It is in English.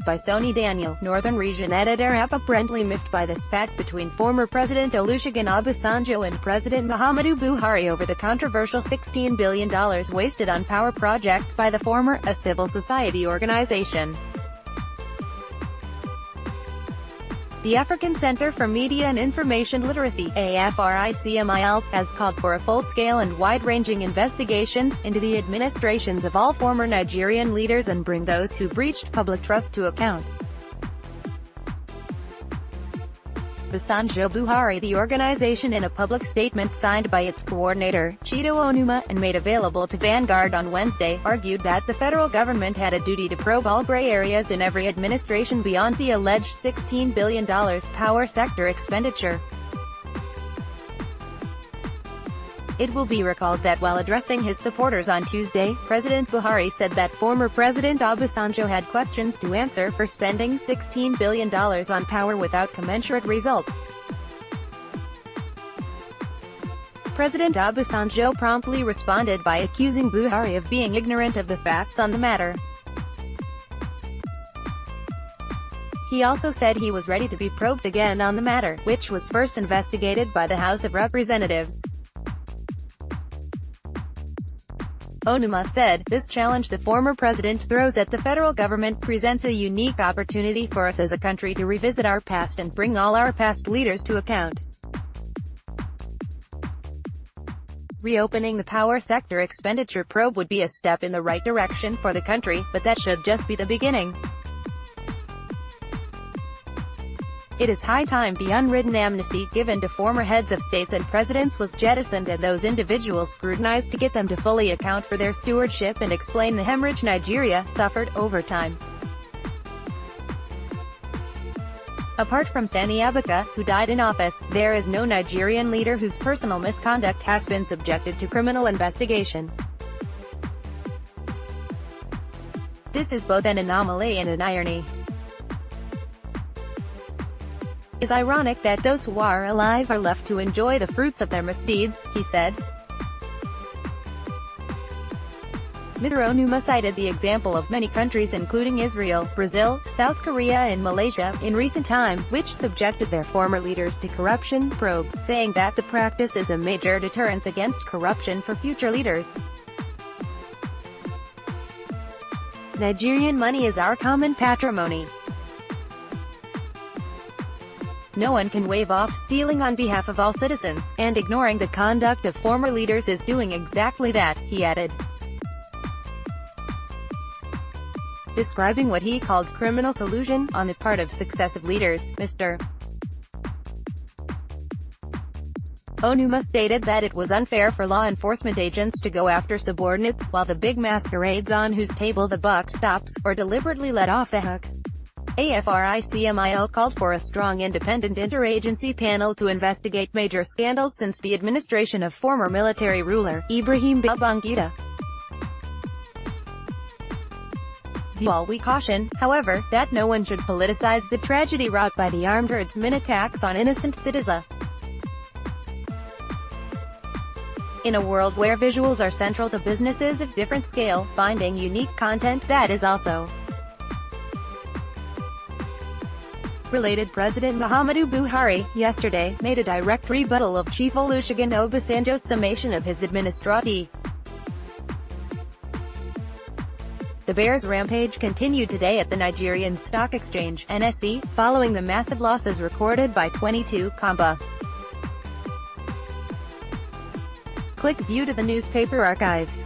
By Soni Daniel, Northern Region Editor Appaprently. Miffed by the spat between former President Olusegun Obasanjo and President Muhammadu Buhari over the controversial $16 billion wasted on power projects by the former, a civil society organization. The African Center for Media and Information Literacy, AFRICMIL, has called for a full-scale and wide-ranging investigations into the administrations of all former Nigerian leaders and bring those who breached public trust to account. Obasanjo-Buhari, the organization, in a public statement signed by its coordinator, Chido Onuma, and made available to Vanguard on Wednesday, argued that the federal government had a duty to probe all gray areas in every administration beyond the alleged $16 billion power sector expenditure. It will be recalled that while addressing his supporters on Tuesday, President Buhari said that former President Obasanjo had questions to answer for spending $16 billion on power without commensurate result. President Obasanjo promptly responded by accusing Buhari of being ignorant of the facts on the matter. He also said he was ready to be probed again on the matter, which was first investigated by the House of Representatives. Onuma said, "This challenge the former president throws at the federal government presents a unique opportunity for us as a country to revisit our past and bring all our past leaders to account. Reopening the power sector expenditure probe would be a step in the right direction for the country, but that should just be the beginning. It is high time the unwritten amnesty given to former heads of states and presidents was jettisoned and those individuals scrutinized to get them to fully account for their stewardship and explain the hemorrhage Nigeria suffered over time." Apart from Sani Abacha, who died in office, there is no Nigerian leader whose personal misconduct has been subjected to criminal investigation. This is both an anomaly and an irony. It is ironic that those who are alive are left to enjoy the fruits of their misdeeds, he said. Mr. Onuma cited the example of many countries including Israel, Brazil, South Korea and Malaysia, in recent time, which subjected their former leaders to corruption probe, saying that the practice is a major deterrence against corruption for future leaders. "Nigerian money is our common patrimony. No one can wave off stealing on behalf of all citizens, and ignoring the conduct of former leaders is doing exactly that," he added. Describing what he called criminal collusion on the part of successive leaders, Mr. Onuma stated that it was unfair for law enforcement agents to go after subordinates, while the big masquerades on whose table the buck stops, or deliberately let off the hook. AFRICMIL called for a strong independent interagency panel to investigate major scandals since the administration of former military ruler, Ibrahim Babangida. While we caution, however, that no one should politicize the tragedy wrought by the armed herdsmen attacks on innocent citizens. In a world where visuals are central to businesses of different scale, finding unique content that is also related. President Muhammadu Buhari, yesterday, made a direct rebuttal of Chief Olusegun Obasanjo's summation of his administration. The bear's rampage continued today at the Nigerian Stock Exchange, NSE, following the massive losses recorded by 22 Compa. Click View to the newspaper archives.